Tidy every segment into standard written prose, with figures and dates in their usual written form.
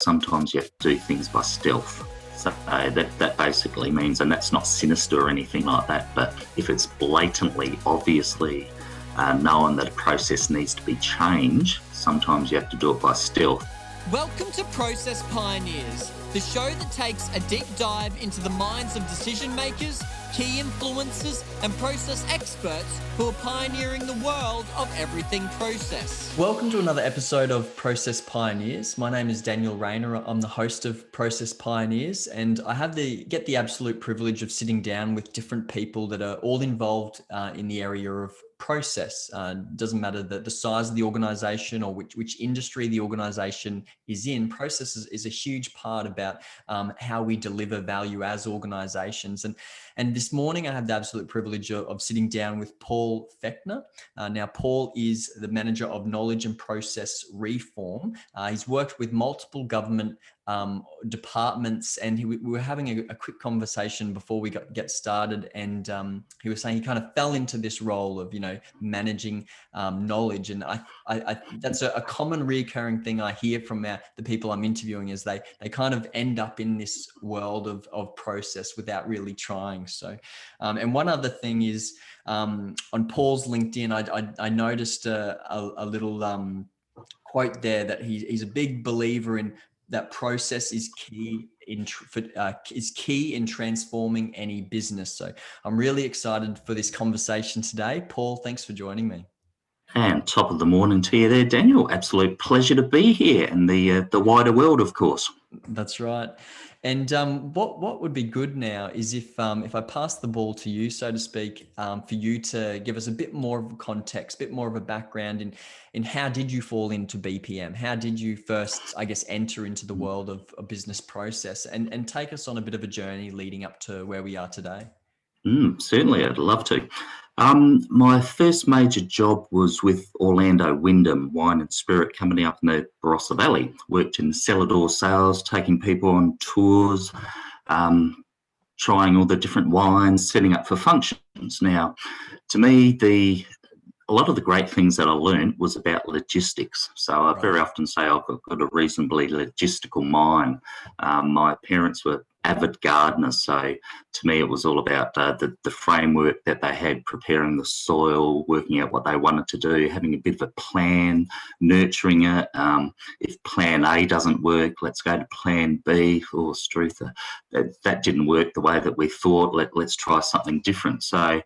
sometimes you have to do things by stealth. So that basically means, and that's not sinister or anything like that, but if it's blatantly, obviously known that a process needs to be changed, sometimes you have to do it by stealth. Welcome to Process Pioneers, the show that takes a deep dive into the minds of decision makers, key influencers, and process experts who are pioneering the world of everything process. Welcome to another episode of Process Pioneers. My name is Daniel Rayner. I'm the host of Process Pioneers, and I have get the absolute privilege of sitting down with different people that are all involved in the area of process. Doesn't matter the size of the organization or which industry the organization is in. Process is a huge part about how we deliver value as organizations. And this morning I have the absolute privilege of sitting down with Paul Fechner. Now, Paul is the manager of knowledge and process reform. He's worked with multiple government departments, and we were having a quick conversation before we get started, and he was saying he kind of fell into this role of managing knowledge, and I that's a common recurring thing I hear from the people I'm interviewing, is they kind of end up in this world of process without really trying. So and one other thing is on Paul's LinkedIn, I noticed a little quote there that he's a big believer in that process is key in transforming any business. So I'm really excited for this conversation today. Paul, thanks for joining me. And top of the morning to you there, Daniel. Absolute pleasure to be here in the wider world, of course. That's right. And what would be good now is if I pass the ball to you, so to speak, for you to give us a bit more of a context, a bit more of a background in how did you fall into BPM? How did you first, I guess, enter into the world of a business process, and take us on a bit of a journey leading up to where we are today? Certainly, I'd love to. My first major job was with Orlando Wyndham Wine and Spirit Company up in the Barossa Valley. Worked in cellar door sales, taking people on tours, trying all the different wines, setting up for functions. Now, to me, a lot of the great things that I learned was about logistics. So I very often say I've got a reasonably logistical mind. My parents were avid gardeners, so to me it was all about the framework that they had, preparing the soil, working out what they wanted to do, having a bit of a plan, nurturing it. If plan A doesn't work, let's go to plan B. Or Struther, that didn't work the way that we thought. Let's try something different. So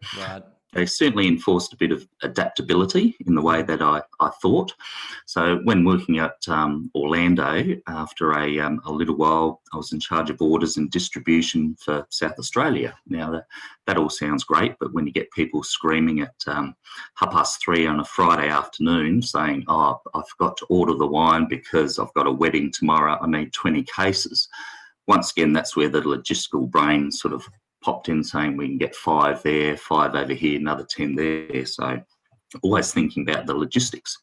they certainly enforced a bit of adaptability in the way that I thought. So when working at Orlando, after a little while, I was in charge of orders and distribution for South Australia. Now, that all sounds great, but when you get people screaming at 3:30 on a Friday afternoon saying, I forgot to order the wine because I've got a wedding tomorrow, I need 20 cases. Once again, that's where the logistical brain sort of popped in, saying we can get 5 there, 5 over here, another 10 there. So always thinking about the logistics.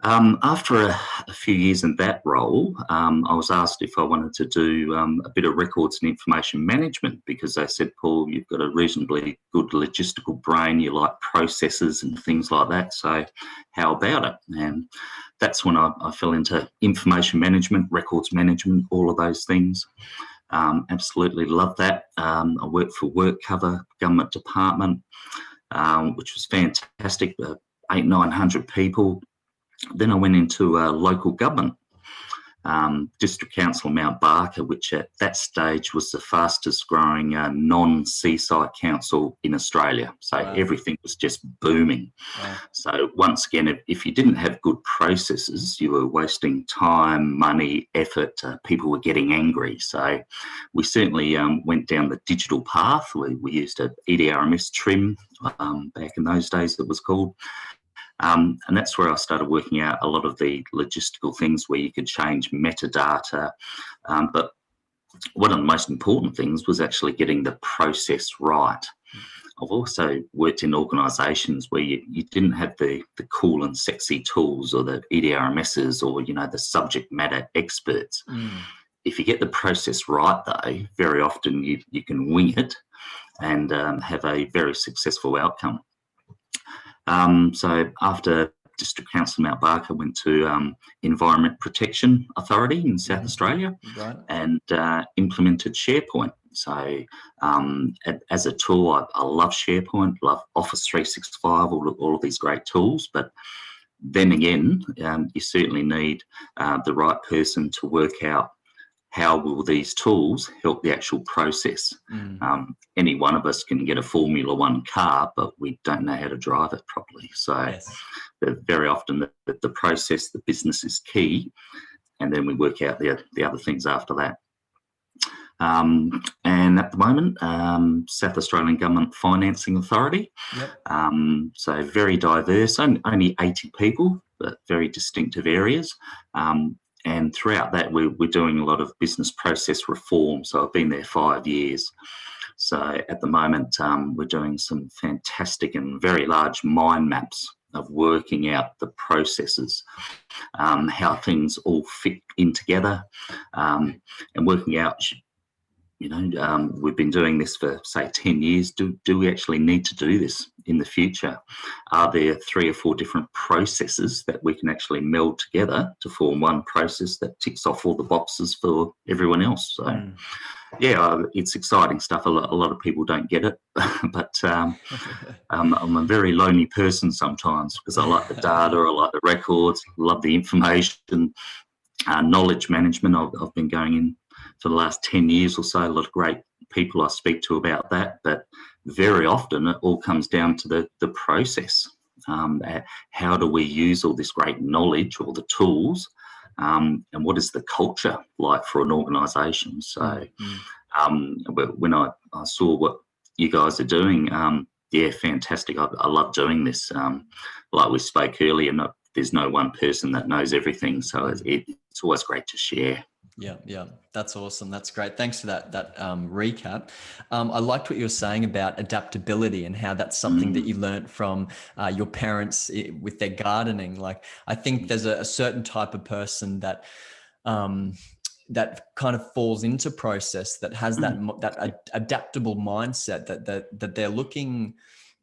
After a few years in that role, I was asked if I wanted to do a bit of records and information management, because they said, Paul, you've got a reasonably good logistical brain, you like processes and things like that, so how about it? And that's when I fell into information management, records management, all of those things. Absolutely love that. I worked for WorkCover government department, which was fantastic, 800-900 people. Then I went into local government, District Council Mount Barker, which at that stage was the fastest growing non-seaside council in Australia. So everything was just booming. So once again, if you didn't have good processes, you were wasting time, money, effort. People were getting angry. So we certainly went down the digital path. We used an EDRMS trim back in those days, it was called. And that's where I started working out a lot of the logistical things where you could change metadata. But one of the most important things was actually getting the process right. I've also worked in organisations where you didn't have the cool and sexy tools or the EDRMSs or, the subject matter experts. If you get the process right, though, very often you can wing it and have a very successful outcome. So after District Council Mount Barker, went to Environment Protection Authority in South Australia, Right. and implemented SharePoint. So as a tool, I love SharePoint, love Office 365, all of these great tools. But then again, you certainly need the right person to work out how will these tools help the actual process. Any one of us can get a Formula One car, but we don't know how to drive it properly. So Yes. very often the process, the business is key, and then we work out the other things after that. And at the moment, South Australian Government Financing Authority. Yep. So very diverse, only 80 people, but very distinctive areas. And throughout that, we're doing a lot of business process reform. So I've been there 5 years. So at the moment, we're doing some fantastic and very large mind maps of working out the processes, how things all fit in together, and working out, we've been doing this for, say, 10 years. Do we actually need to do this in the future? Are there 3 or 4 different processes that we can actually meld together to form one process that ticks off all the boxes for everyone else? So, yeah, it's exciting stuff. A lot of people don't get it, but I'm a very lonely person sometimes because I like the data, I like the records, love the information, knowledge management. I've been going in for the last 10 years or so, a lot of great people I speak to about that, but very often it all comes down to the process. How do we use all this great knowledge or the tools, and what is the culture like for an organisation? So when I saw what you guys are doing, yeah, fantastic. I love doing this. Like we spoke earlier, there's no one person that knows everything, so it's always great to share. Yeah, that's awesome. That's great. Thanks for that recap. I liked what you were saying about adaptability and how that's something that you learnt from your parents with their gardening. Like, I think there's a certain type of person that that kind of falls into process, that has that adaptable mindset, that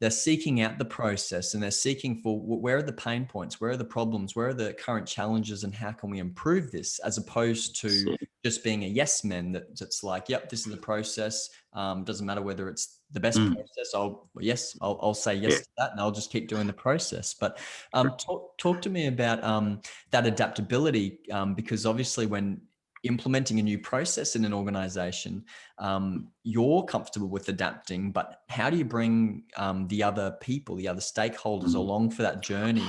they're seeking out the process, and they're seeking for where are the pain points, where are the problems, where are the current challenges, and how can we improve this, as opposed to just being a yes man that's like, yep, this is the process. Doesn't matter whether it's the best process. I'll say yes to that, and I'll just keep doing the process. But talk to me about that adaptability, because obviously when implementing a new process in an organization, you're comfortable with adapting, but how do you bring the other people, the other stakeholders along for that journey,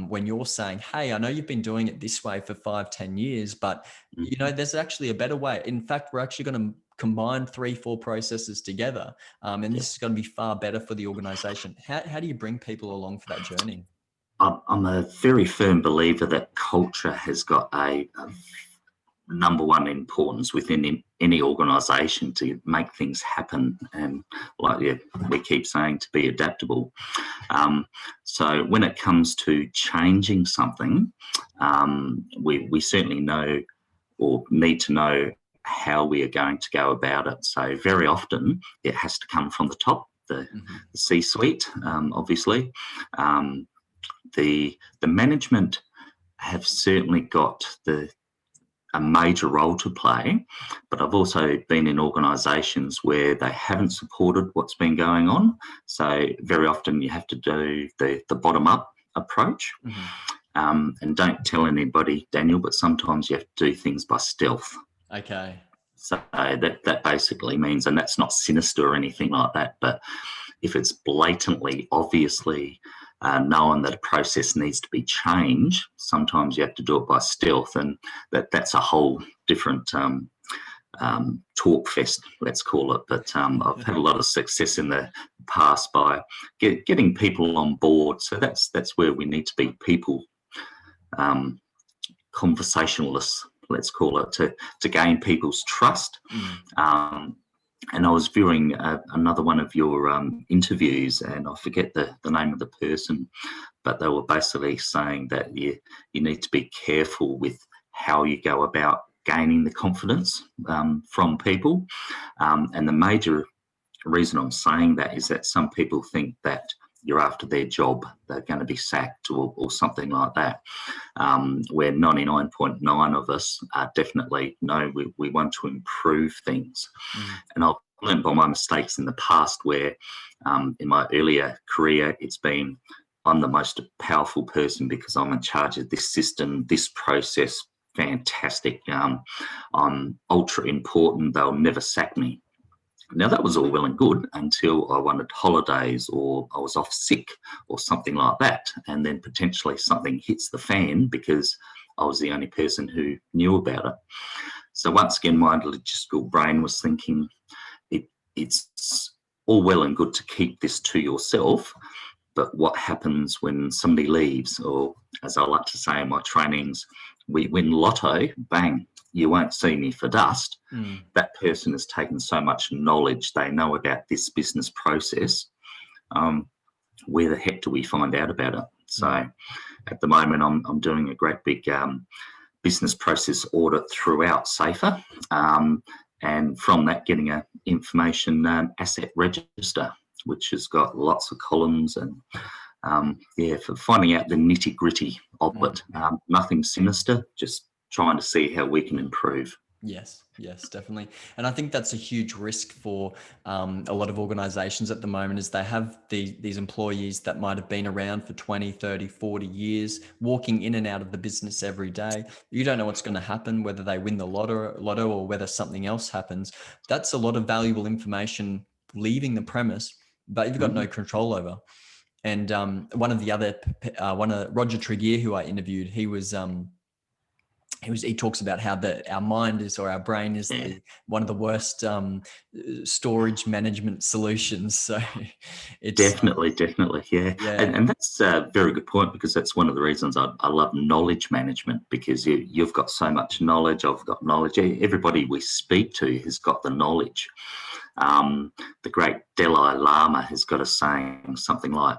when you're saying, hey, I know you've been doing it this way for 5-10 years, but there's actually a better way. In fact, we're actually going to combine 3-4 processes together, and this is going to be far better for the organization. How do you bring people along for that journey? I'm a very firm believer that culture has got a number one importance within any organisation to make things happen, and we keep saying, to be adaptable. So when it comes to changing something, we certainly know or need to know how we are going to go about it. So very often it has to come from the top, the C-suite, obviously. The management have certainly got a major role to play, but I've also been in organisations where they haven't supported what's been going on. So very often you have to do the bottom-up approach, and don't tell anybody, Daniel, but sometimes you have to do things by stealth. Okay. So that basically means, and that's not sinister or anything like that, but if it's blatantly, obviously known that a process needs to be changed, sometimes you have to do it by stealth, and that's a whole different talk fest, let's call it. But I've had a lot of success in the past by getting people on board. So that's where we need to be people conversationalists, let's call it, to gain people's trust. And I was viewing another one of your interviews, and I forget the name of the person, but they were basically saying that you need to be careful with how you go about gaining the confidence from people. And the major reason I'm saying that is that some people think that you're after their job, they're going to be sacked or something like that. Where 99.9 of us are definitely, no, we want to improve things. And I've learned by my mistakes in the past where in my earlier career, it's been, I'm the most powerful person because I'm in charge of this system, this process, fantastic. I'm ultra important, they'll never sack me. Now, that was all well and good until I wanted holidays or I was off sick or something like that. And then potentially something hits the fan because I was the only person who knew about it. So once again, my logistical brain was thinking, it's all well and good to keep this to yourself, but what happens when somebody leaves? Or as I like to say in my trainings, we win lotto, bang, you won't see me for dust. That person has taken so much knowledge, they know about this business process. Where the heck do we find out about it? So at the moment, I'm doing a great big business process audit throughout Safer. And from that, getting a information asset register, which has got lots of columns and for finding out the nitty gritty of it. Nothing sinister, just trying to see how we can improve. Yes, definitely. And I think that's a huge risk for a lot of organizations at the moment, is they have these employees that might have been around for 20, 30, 40 years, walking in and out of the business every day. You don't know what's going to happen, whether they win the lotto or whether something else happens. That's a lot of valuable information leaving the premise, but you've got no control over. And one of Roger Tregear, who I interviewed, he talks about how our mind is, or our brain is, one of the worst storage management solutions. So it's definitely, yeah. And that's a very good point, because that's one of the reasons I love knowledge management, because you've got so much knowledge. I've got knowledge. Everybody we speak to has got the knowledge. The great Dalai Lama has got a saying, something like,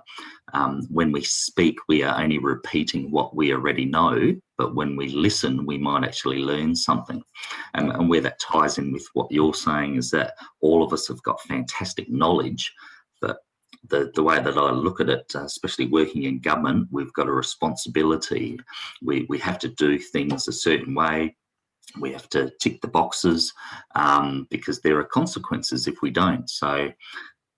when we speak, we are only repeating what we already know, but when we listen, we might actually learn something. And where that ties in with what you're saying is that all of us have got fantastic knowledge, but the way that I look at it, especially working in government, we've got a responsibility. We have to do things a certain way. We have to tick the boxes because there are consequences if we don't. So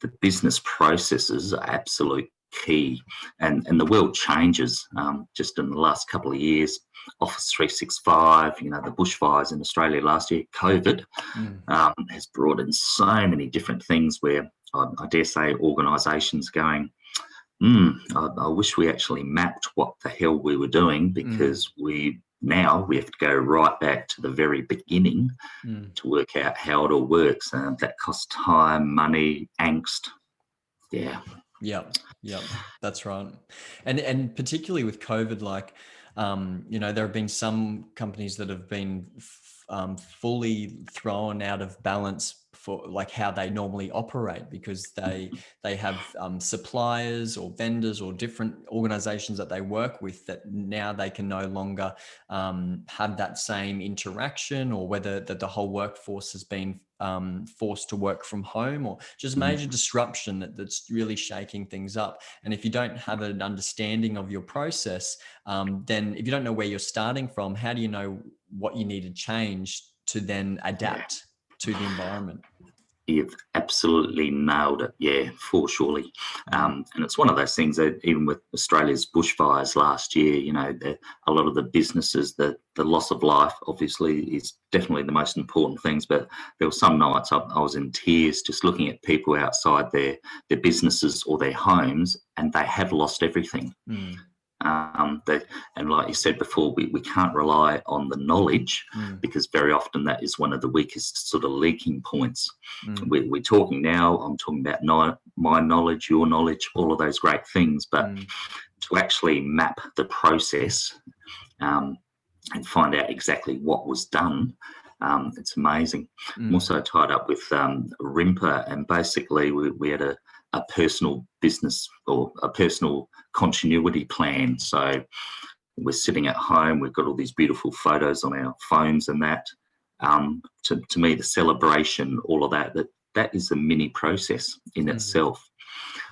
the business processes are absolute key, and the world changes just in the last couple of years. Office 365, the bushfires in Australia last year, COVID has brought in so many different things where I dare say organisations going, I wish we actually mapped what the hell we were doing, because we have to go right back to the very beginning to work out how it all works. And that costs time, money, angst. Yeah, that's right. And particularly with COVID, there have been some companies that have been fully thrown out of balance for how they normally operate, because they have suppliers or vendors or different organizations that they work with that now they can no longer have that same interaction, or whether that the whole workforce has been forced to work from home, or just major disruption that's really shaking things up. And if you don't have an understanding of your process, then if you don't know where you're starting from, how do you know what you need to change to then adapt to the environment? You've absolutely nailed it, for surely. And it's one of those things that even with Australia's bushfires last year, a lot of the businesses, the loss of life obviously is definitely the most important things, but there were some nights I was in tears just looking at people outside their businesses or their homes, and they have lost everything. And like you said before, we can't rely on the knowledge, because very often that is one of the weakest sort of leaking points. We're talking now, I'm talking about my knowledge, your knowledge, all of those great things, but to actually map the process and find out exactly what was done, it's amazing. I'm also tied up with Rimper, and basically we had a personal business or a personal continuity plan. So we're sitting at home, we've got all these beautiful photos on our phones, and that to me, the celebration, all of that is a mini process in itself.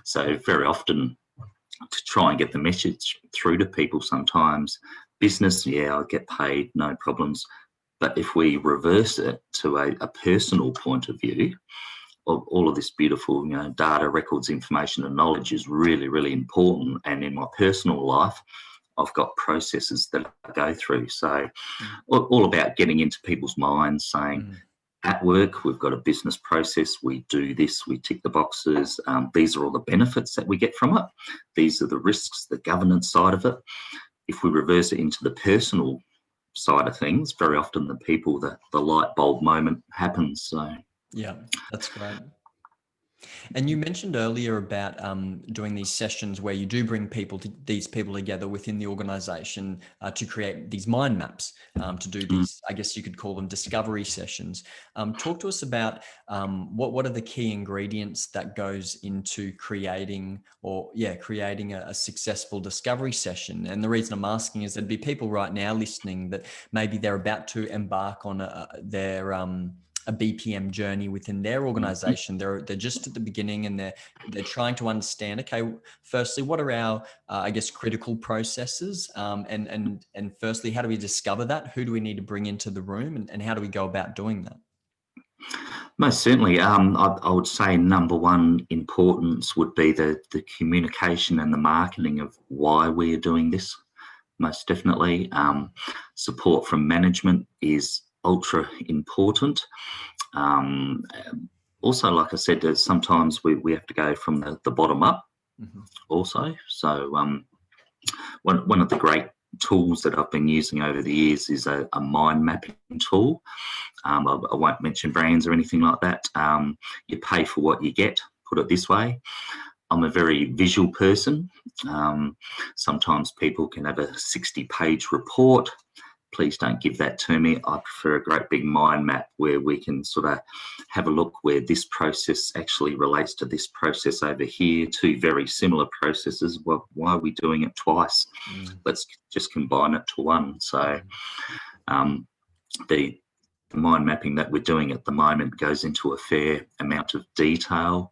So very often to try and get the message through to people. Sometimes business, yeah, I get paid, no problems. But if we reverse it to a personal point of view, all of this beautiful, data, records, information, and knowledge is really, really important. And in my personal life, I've got processes that I go through. So all about getting into people's minds, saying, at work, we've got a business process. We do this, we tick the boxes. These are all the benefits that we get from it. These are the risks, the governance side of it. If we reverse it into the personal side of things, very often the light bulb moment happens. So yeah, that's great. And you mentioned earlier about doing these sessions where you do bring these people together within the organization to create these mind maps, to do these, I guess you could call them discovery sessions. Talk to us about what are the key ingredients that goes into creating a successful discovery session. And the reason I'm asking is there'd be people right now listening that maybe they're about to embark on a BPM journey within their organization. They're just at the beginning, and they're trying to understand, okay, firstly, what are our I guess critical processes, and firstly, how do we discover that? Who do we need to bring into the room, and how do we go about doing that? Most certainly. I would say number one importance would be the communication and the marketing of why we are doing this. Most definitely. Support from management is ultra important. Also, like I said, sometimes we have to go from the bottom up also. So one of the great tools that I've been using over the years is a mind mapping tool. I won't mention brands or anything like that. You pay for what you get, put it this way. I'm a very visual person. Sometimes people can have a 60-page report. Please don't give that to me. I prefer a great big mind map where we can sort of have a look where this process actually relates to this process over here, two very similar processes. Well, why are we doing it twice? Let's just combine it to one. So the mind mapping that we're doing at the moment goes into a fair amount of detail.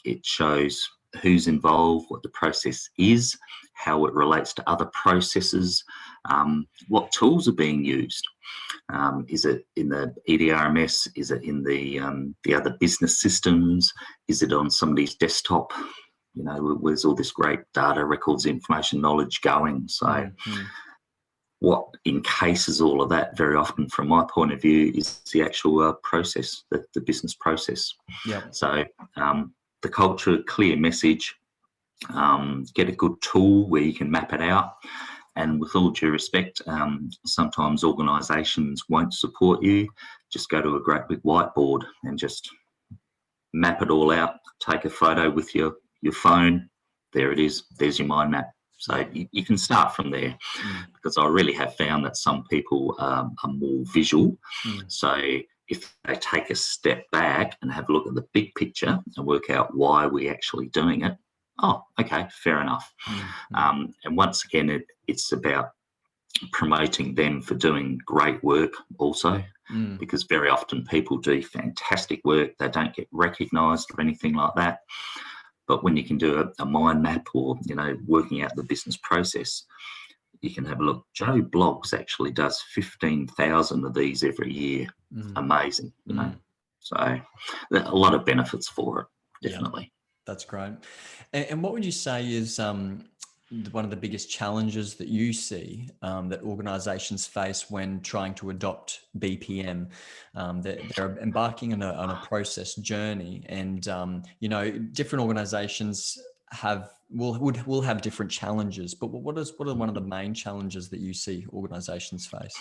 It shows who's involved, what the process is, how it relates to other processes, what tools are being used. Is it in the EDRMS? Is it in the other business systems? Is it on somebody's desktop? Where's all this great data, records, information, knowledge going? So what encases all of that very often from my point of view is the actual process, the business process. Yeah. So the culture, clear message, get a good tool where you can map it out. And with all due respect, sometimes organisations won't support you. Just go to a great big whiteboard and just map it all out. Take a photo with your phone. There it is. There's your mind map. So you can start from there, because I really have found that some people are more visual. So if they take a step back and have a look at the big picture and work out why we're actually doing it, oh, okay, fair enough. And once again, it's about promoting them for doing great work also, because very often people do fantastic work. They don't get recognised or anything like that. But when you can do a mind map or, working out the business process, you can have a look. Joe Bloggs actually does 15,000 of these every year. Amazing, So there are a lot of benefits for it, definitely. Yeah, that's great. And what would you say is one of the biggest challenges that you see that organisations face when trying to adopt BPM? They're embarking on a process journey, and different organisations will have different challenges. But what are one of the main challenges that you see organisations face?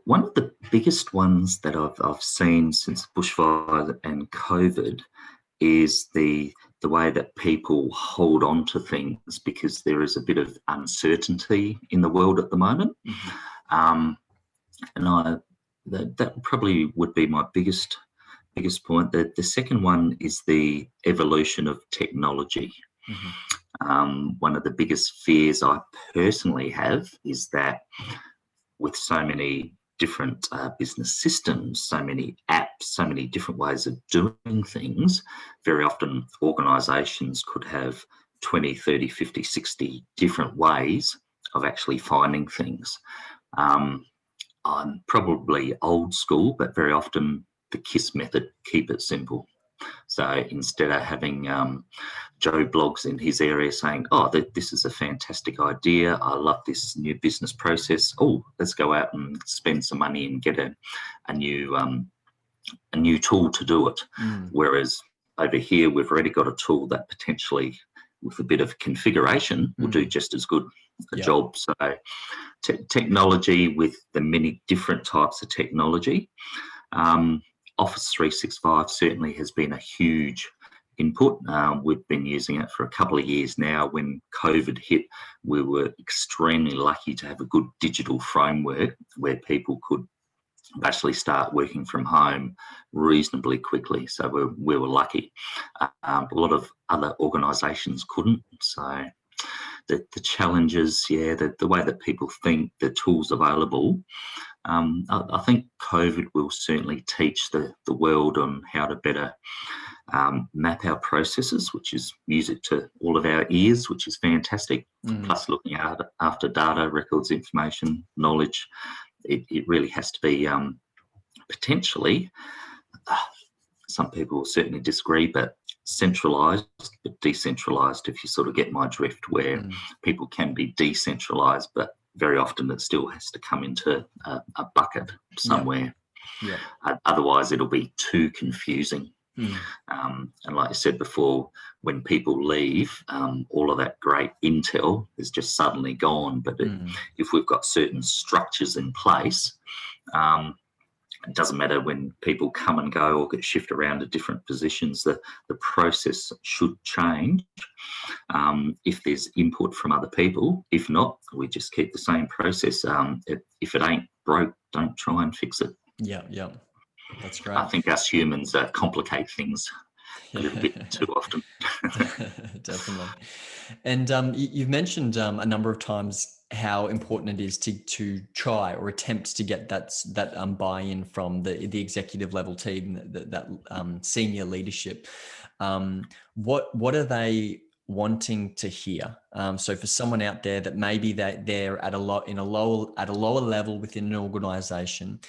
One of the biggest ones that I've seen since bushfire and COVID is the way that people hold on to things, because there is a bit of uncertainty in the world at the moment. And that probably would be my biggest point. The second one is the evolution of technology. One of the biggest fears I personally have is that with so many different business systems, so many apps, so many different ways of doing things, very often organisations could have 20, 30, 50, 60 different ways of actually finding things. I'm probably old school, but very often the KISS method, keep it simple. So instead of having Joe blogs in his area saying, oh, this is a fantastic idea, I love this new business process, oh, let's go out and spend some money and get a new tool to do it. Whereas over here, we've already got a tool that potentially, with a bit of configuration, will do just as good a job. So technology, with the many different types of technology, Office 365 certainly has been a huge input. We've been using it for a couple of years now. When COVID hit, we were extremely lucky to have a good digital framework where people could actually start working from home reasonably quickly. So we were lucky. A lot of other organisations couldn't. So the challenges, the way that people think, the tools available, I think COVID will certainly teach the world on how to better map our processes, which is music to all of our ears, which is fantastic. Plus looking after data, records, information, knowledge. It really has to be potentially, some people will certainly disagree, but centralised but decentralised, if you sort of get my drift, where people can be decentralised, but very often it still has to come into a bucket somewhere. Otherwise it'll be too confusing. And like I said before, when people leave, all of that great intel is just suddenly gone. But if we've got certain structures in place, it doesn't matter when people come and go or get shifted around to different positions, the process should change if there's input from other people. If not, we just keep the same process. If it ain't broke, don't try and fix it. Yeah. That's great. I think us humans complicate things a little bit too often. Definitely. And you've mentioned a number of times how important it is to try or attempt to get that buy-in from the executive level team, that senior leadership. What are they wanting to hear? So for someone out there that maybe they're at a lower level within an organization,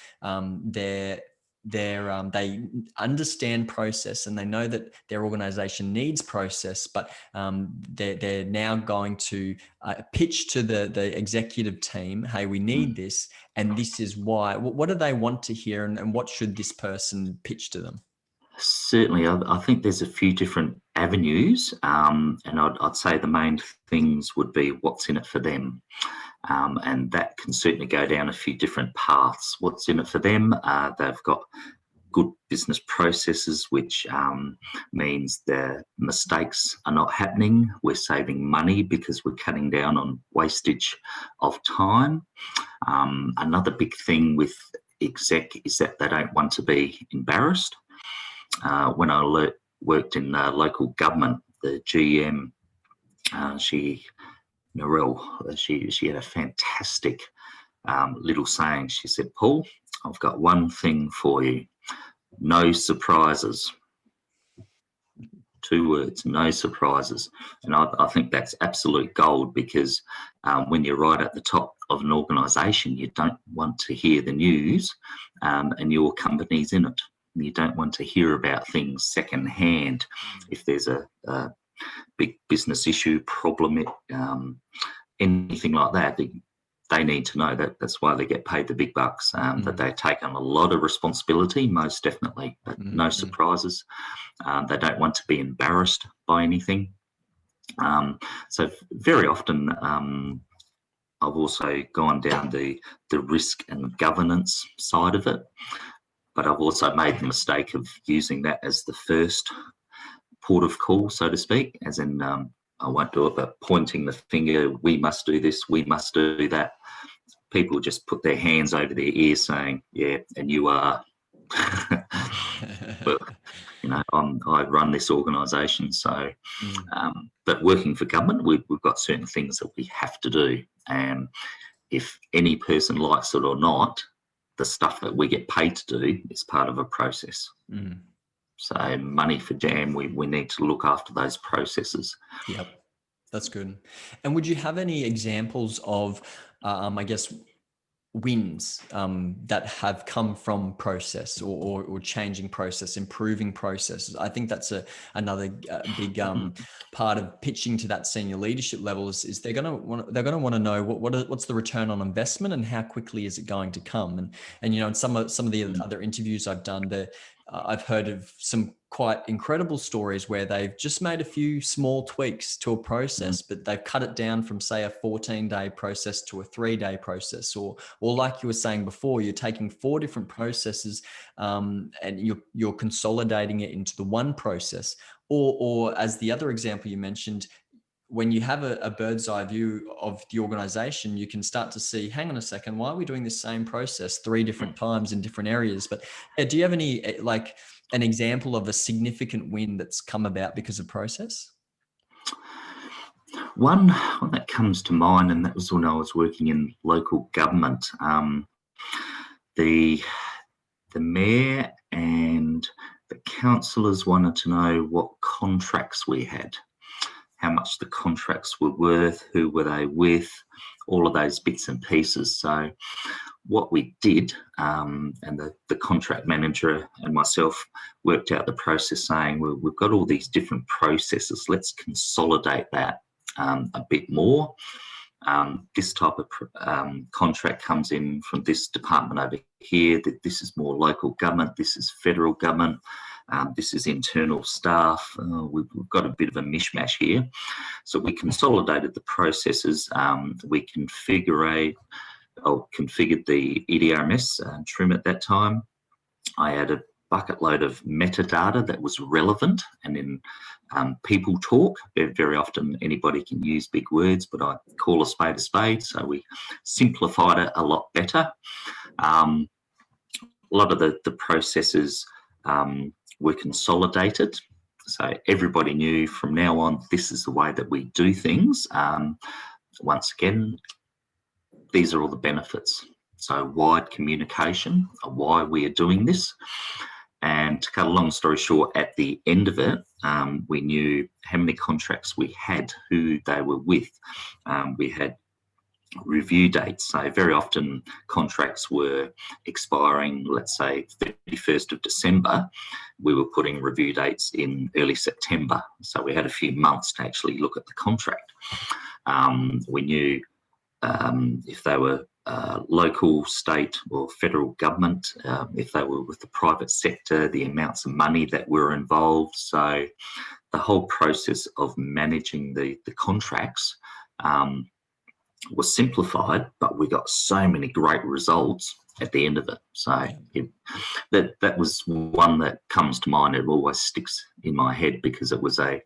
they understand process and they know that their organization needs process, but they're now going to pitch to the executive team, hey, we need this, and this is why. What do they want to hear, and what should this person pitch to them? Certainly, I think there's a few different avenues, and I'd say the main things would be what's in it for them. And that can certainly go down a few different paths. What's in it for them? They've got good business processes, which means their mistakes are not happening. We're saving money because we're cutting down on wastage of time. Another big thing with exec is that they don't want to be embarrassed. When I worked in local government, the GM, Narelle, she had a fantastic little saying. She said, Paul, I've got one thing for you. No surprises. 2 words, no surprises. And I think that's absolute gold, because when you're right at the top of an organisation, you don't want to hear the news and your company's in it. You don't want to hear about things secondhand. If there's a big business issue, problem, anything like that, they need to know that. That's why they get paid the big bucks, that they take on a lot of responsibility, most definitely, but no surprises. They don't want to be embarrassed by anything. So very often, I've also gone down the risk and governance side of it, but I've also made the mistake of using that as the first port of call, so to speak, as in, I won't do it, but pointing the finger, we must do this, we must do that. People just put their hands over their ears saying, yeah, and you are. But, I run this organisation, so, but working for government, we've got certain things that we have to do. And if any person likes it or not, the stuff that we get paid to do is part of a process. So money for jam, we need to look after those processes. Yep. That's good. And would you have any examples of, I guess, wins that have come from process or changing process, improving processes? I think that's another big part of pitching to that senior leadership level is they're going to want to know what's the return on investment and how quickly is it going to come? And in some of the other interviews I've done, I've heard of some quite incredible stories where they've just made a few small tweaks to a process, but they've cut it down from, say, a 14-day process to a 3-day process, or like you were saying before, you're taking 4 different processes and you're consolidating it into the one process, or as the other example you mentioned, when you have a bird's eye view of the organization, you can start to see, hang on a second, why are we doing the same process 3 different times in different areas? But do you have any, like an example of a significant win that's come about because of process? One that comes to mind, and that was when I was working in local government. The mayor and the councillors wanted to know what contracts we had, how much the contracts were worth, who were they with, all of those bits and pieces. So what we did, and the contract manager and myself worked out the process, saying, well, we've got all these different processes, let's consolidate that a bit more. This type of contract comes in from this department over here, that this is more local government, this is federal government, this is internal staff. We've got a bit of a mishmash here. So we consolidated the processes. We configured the EDRMS trim at that time. I added bucket load of metadata that was relevant, and in people talk, very often anybody can use big words, but I call a spade, so we simplified it a lot better. A lot of the processes were consolidated, so everybody knew from now on this is the way that we do things. Once again, these are all the benefits. So wide communication of why we are doing this. And to cut a long story short, at the end of it, we knew how many contracts we had, who they were with. We had review dates. So very often contracts were expiring, let's say 31st of December. We were putting review dates in early September. So we had a few months to actually look at the contract. We knew if they were local, state or federal government, if they were with the private sector, the amounts of money that were involved. So the whole process of managing the contracts was simplified, but we got so many great results at the end of it. So that was one that comes to mind. It always sticks in my head because it was a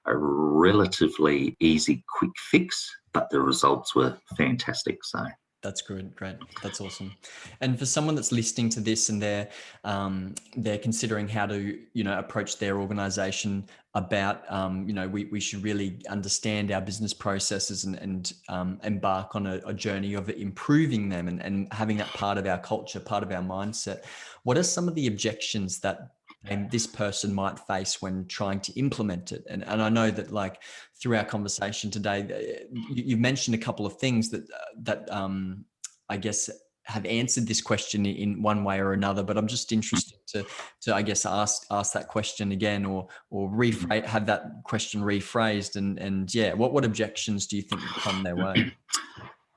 relatively easy, quick fix, but the results were fantastic. So that's good. Great. That's awesome. And for someone that's listening to this and they're considering how to, approach their organization about, we should really understand our business processes and embark on a journey of improving them and having that part of our culture, part of our mindset. What are some of the objections that this person might face when trying to implement it? And I know that, like, through our conversation today, you've mentioned a couple of things that I guess have answered this question in one way or another, but I'm just interested to I guess ask that question again, or have that question rephrased, and what objections do you think come their way?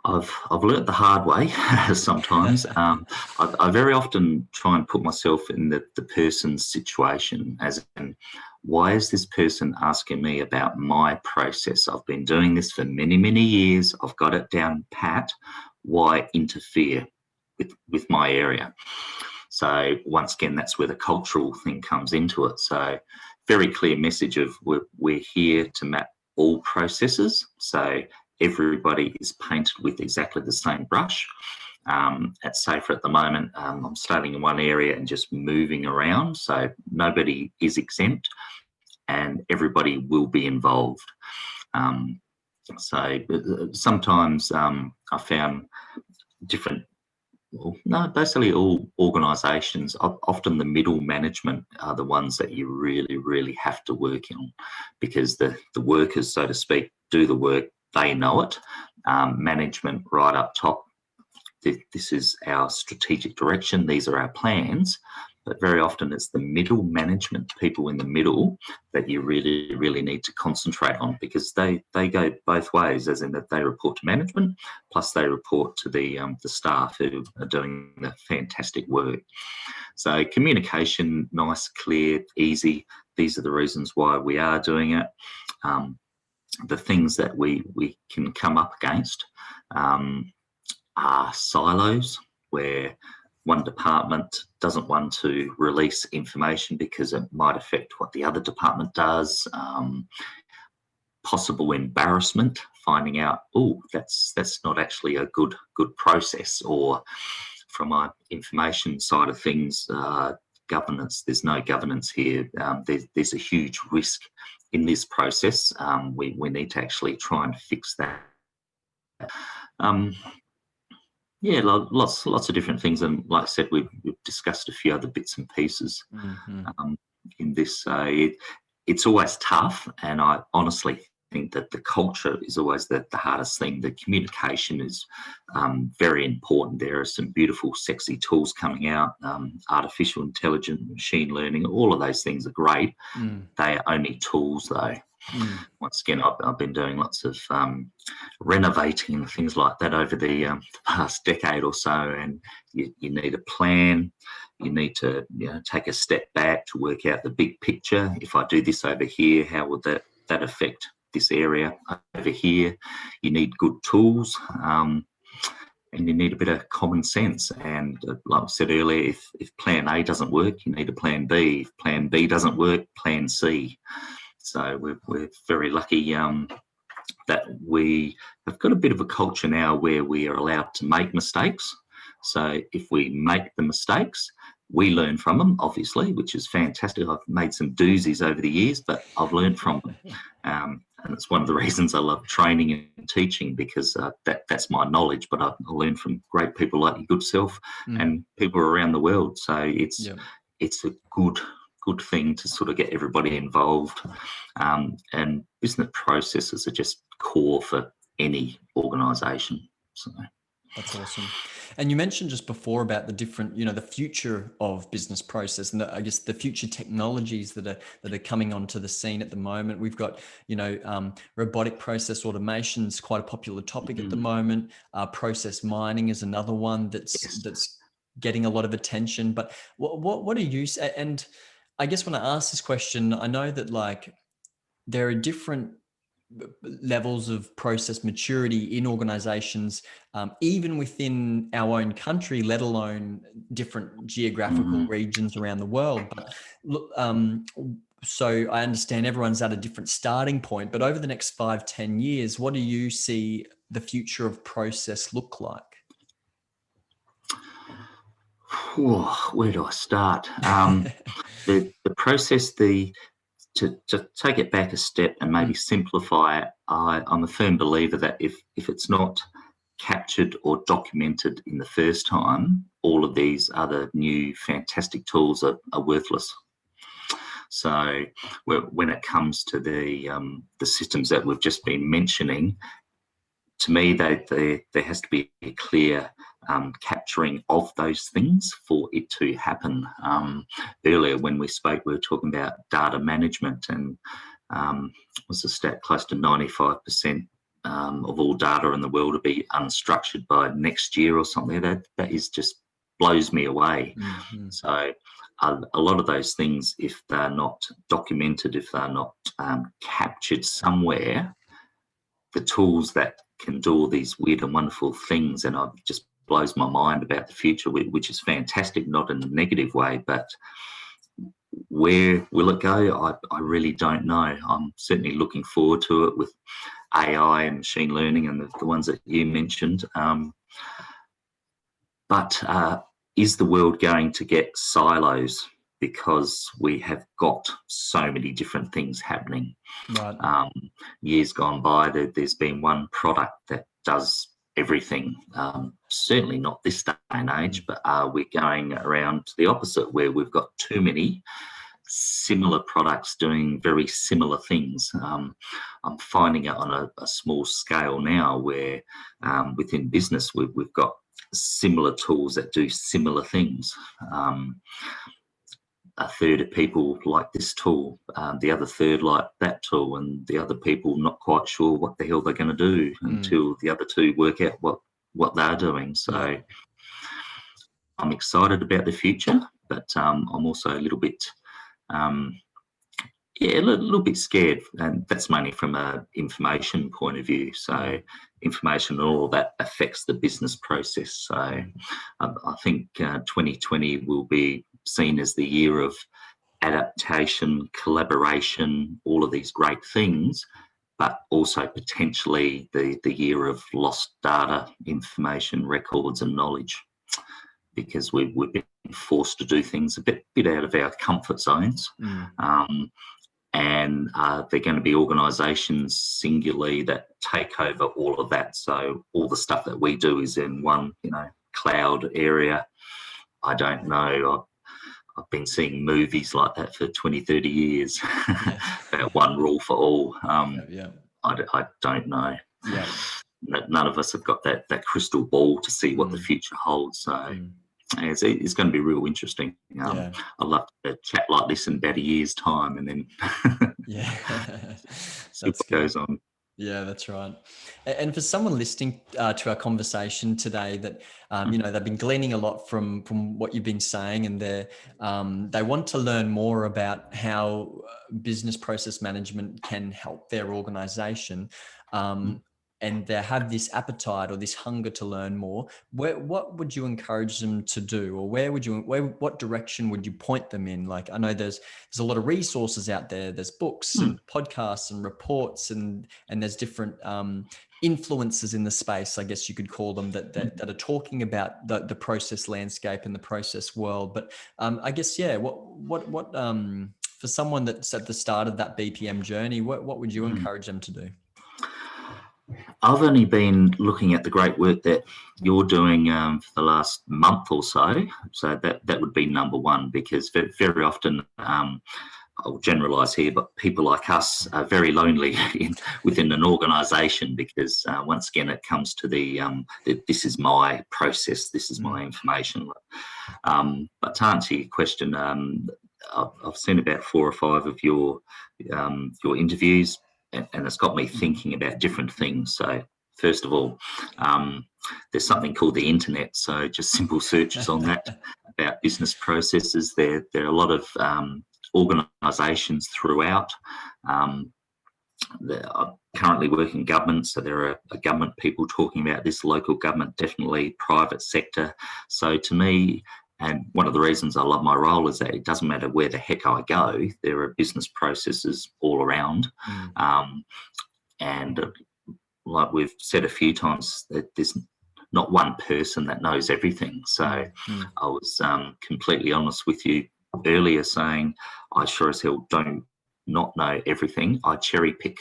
I've learnt the hard way sometimes. I very often try and put myself in the person's situation, as in, why is this person asking me about my process? I've been doing this for many, many years. I've got it down pat. Why interfere with my area? So once again, that's where the cultural thing comes into it. So very clear message of we're here to map all processes. So everybody is painted with exactly the same brush. At Safer at the moment, I'm starting in one area and just moving around, so nobody is exempt and everybody will be involved. So sometimes I found basically all organisations, often the middle management are the ones that you really, really have to work on, because the workers, so to speak, do the work, they know it. Management right up top, this is our strategic direction, these are our plans. But very often it's the middle management, people in the middle, that you really, really need to concentrate on, because they go both ways, as in that they report to management, plus they report to the staff who are doing the fantastic work. So communication, nice, clear, easy. These are the reasons why we are doing it. The things that we can come up against are silos, where one department doesn't want to release information because it might affect what the other department does. Possible embarrassment, finding out, oh, that's not actually a good process. Or from my information side of things, governance, there's no governance here. There's a huge risk in this process. We need to actually try and fix that. Yeah, lots of different things, and like I said, we've discussed a few other bits and pieces in this. It's always tough, and I honestly think that the culture is always the hardest thing. The communication is very important. There are some beautiful, sexy tools coming out. Artificial intelligence, machine learning, all of those things are great. They are only tools, though. Once again, I've been doing lots of renovating and things like that over the past decade or so, and you need a plan. You need to take a step back to work out the big picture. If I do this over here, how would that affect this area over here? You need good tools, and you need a bit of common sense. And like I said earlier, if plan A doesn't work, you need a plan B. If plan B doesn't work, plan C. So we're very lucky that we have got a bit of a culture now where we are allowed to make mistakes. So if we make the mistakes, we learn from them, obviously, which is fantastic. I've made some doozies over the years, but I've learned from them. And it's one of the reasons I love training and teaching, because that's my knowledge, but I learn from great people like your good self and people around the world. So it's a good thing to sort of get everybody involved. And business processes are just core for any organisation. So that's awesome. And you mentioned just before about the different, the future of business process, and I guess the future technologies that are coming onto the scene at the moment. We've got, robotic process automation is quite a popular topic at the moment. Process mining is another one that's getting a lot of attention. But what do you say? And I guess when I ask this question, I know that there are different levels of process maturity in organizations, even within our own country, let alone different geographical regions around the world. But look, so I understand everyone's at a different starting point, but over the next 5-10 years, what do you see the future of process look like? Where do I start? The process, to take it back a step and maybe simplify it, I'm a firm believer that if it's not captured or documented in the first time, all of these other new fantastic tools are worthless. So when it comes to the systems that we've just been mentioning, to me, there has to be a clear capturing of those things for it to happen. Earlier when we spoke, we were talking about data management, and was the stat close to 95% of all data in the world will be unstructured by next year or something. That is just blows me away. So a lot of those things, if they're not documented, if they're not captured somewhere, the tools that can do all these weird and wonderful things, and it just blows my mind about the future, which is fantastic, not in a negative way, but where will it go? I really don't know. I'm certainly looking forward to it with AI and machine learning and the ones that you mentioned. But is the world going to get silos because we have got so many different things happening? Right. Years gone by, there's been one product that does everything. Certainly not this day and age, but are we going around to the opposite, where we've got too many similar products doing very similar things. I'm finding it on a small scale now where within business we've got similar tools that do similar things. A third of people like this tool, the other third like that tool, and the other people not quite sure what the hell they're going to do until the other two work out what they're doing. So I'm excited about the future, but I'm also a little bit, a little bit scared, and that's mainly from an information point of view. So information and all of that affects the business process. So I think 2020 will be seen as the year of adaptation, collaboration, all of these great things, but also potentially the year of lost data, information, records and knowledge, because we've been forced to do things a bit out of our comfort zones. And they're going to be organisations singularly that take over all of that. So all the stuff that we do is in one, cloud area. I don't know. I've been seeing movies like that for 20, 30 years about one rule for all. I don't know. None of us have got that crystal ball to see what the future holds. So it's going to be real interesting. I'd love to chat like this in about a year's time and then see what goes on. Yeah, that's right. And for someone listening to our conversation today that, they've been gleaning a lot from what you've been saying, and they want to learn more about how business process management can help their organization, and they have this appetite or this hunger to learn more, what would you encourage them to do? Or what direction would you point them in? Like, I know there's a lot of resources out there. There's books and podcasts and reports, and there's different influencers in the space, I guess you could call them, that are talking about the process landscape and the process world. But I guess, what for someone that's at the start of that BPM journey, what would you encourage them to do? I've only been looking at the great work that you're doing for the last month or so. So that would be number one, because very often, I'll generalise here, but people like us are very lonely within an organisation, because once again, it comes to this is my process, this is my information. But to answer your question, I've seen about 4 or 5 of your interviews. And it's got me thinking about different things. So first of all, there's something called the internet. So just simple searches on that about business processes. There are a lot of organisations throughout. I currently work in government, so there are government people talking about this, local government, definitely private sector. So to me, and one of the reasons I love my role is that it doesn't matter where the heck I go, there are business processes all around. And like we've said a few times, that there's not one person that knows everything. So I was completely honest with you earlier, saying I sure as hell don't not know everything. I cherry pick.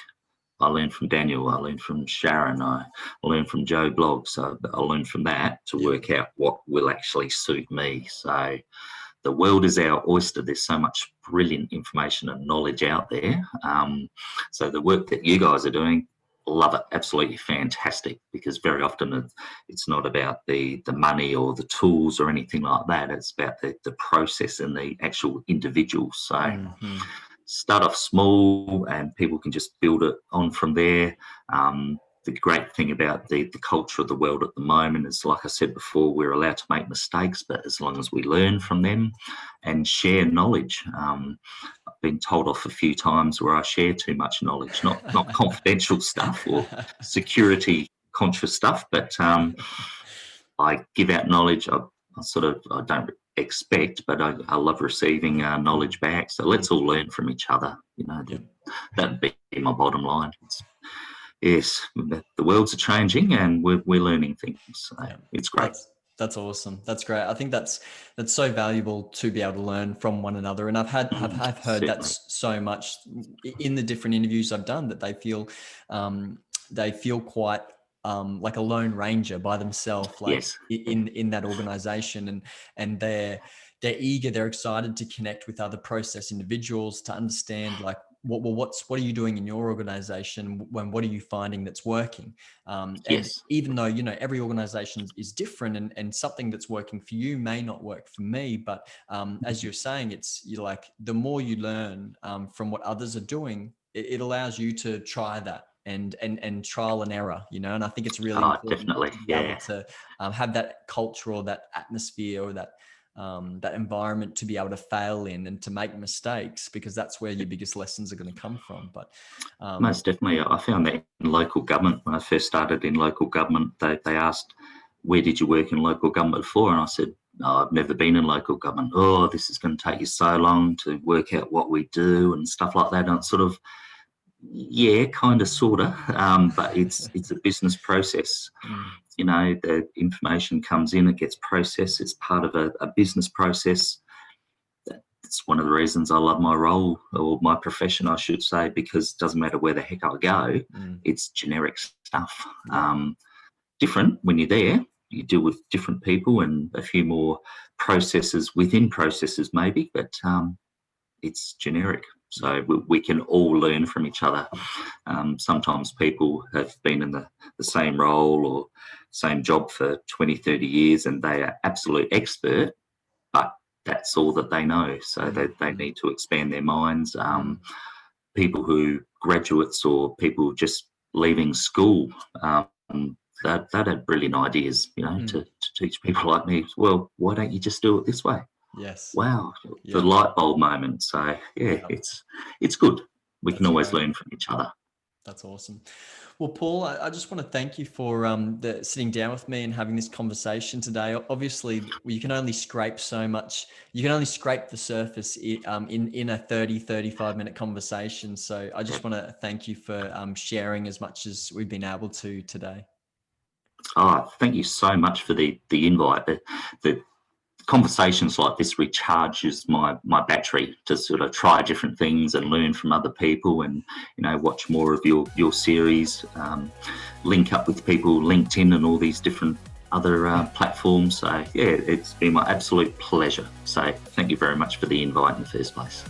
I learned from Daniel, I learned from Sharon, I learned from Joe Blogg. So I learned from that to work out what will actually suit me. So the world is our oyster. There's so much brilliant information and knowledge out there. So the work that you guys are doing, love it, absolutely fantastic, because very often it's not about the money or the tools or anything like that. It's about the process and the actual individual. So start off small and people can just build it on from there. The great thing about the culture of the world at the moment is, like I said before, we're allowed to make mistakes, but as long as we learn from them and share knowledge. I've been told off a few times where I share too much knowledge, not confidential stuff or security conscious stuff, but I give out knowledge. I don't expect, but I love receiving knowledge back. So let's all learn from each other. That'd be my bottom line. Yes, the world's changing and we're learning things. So it's great. That's awesome. That's great. I think that's so valuable to be able to learn from one another. And I've heard that so much in the different interviews I've done, that they feel quite like a lone ranger by themselves, like in that organization, and they're they're eager, they're excited to connect with other process individuals to understand like, what are you doing in your organization? What are you finding that's working? And Yes. even though, every organization is different, and something that's working for you may not work for me, but as you're saying, you're like, the more you learn from what others are doing, it allows you to try that and trial and error, and I think it's really important Definitely. to be Yeah. able to have that culture or that atmosphere or that environment to be able to fail in and to make mistakes, because that's where your biggest lessons are going to come from. But Most definitely. I found that in local government, when I first started in local government, they asked, where did you work in local government before? And I said, no, I've never been in local government. Oh, this is going to take you so long to work out what we do and stuff like that. And it's sort of, yeah, kind of, sort of, but it's a business process. mm, The information comes in, it gets processed. It's part of a business process. It's one of the reasons I love my role, or my profession, I should say, because it doesn't matter where the heck I go, it's generic stuff. yeah. Different when you're there. You deal with different people and a few more processes within processes maybe, but it's generic. So we can all learn from each other. Sometimes people have been in the same role or same job for 20, 30 years and they are absolute expert, but that's all that they know. So they need to expand their minds. People who graduates or people just leaving school, that had brilliant ideas, to teach people like me, well, why don't you just do it this way? Yes. Wow, the Yeah. light bulb moment. So yeah, it's good. We can That's always great. learn from each other. That's awesome. Well, Paul, I just want to thank you for sitting down with me and having this conversation today. Obviously, you can only scrape so much. You can only scrape the surface in a 35-minute conversation. So I just want to thank you for sharing as much as we've been able to today. Oh, thank you so much for the invite. The conversations like this recharges my battery to sort of try different things and learn from other people, and watch more of your series, link up with people, LinkedIn and all these different other platforms. So yeah, it's been my absolute pleasure. So thank you very much for the invite in the first place.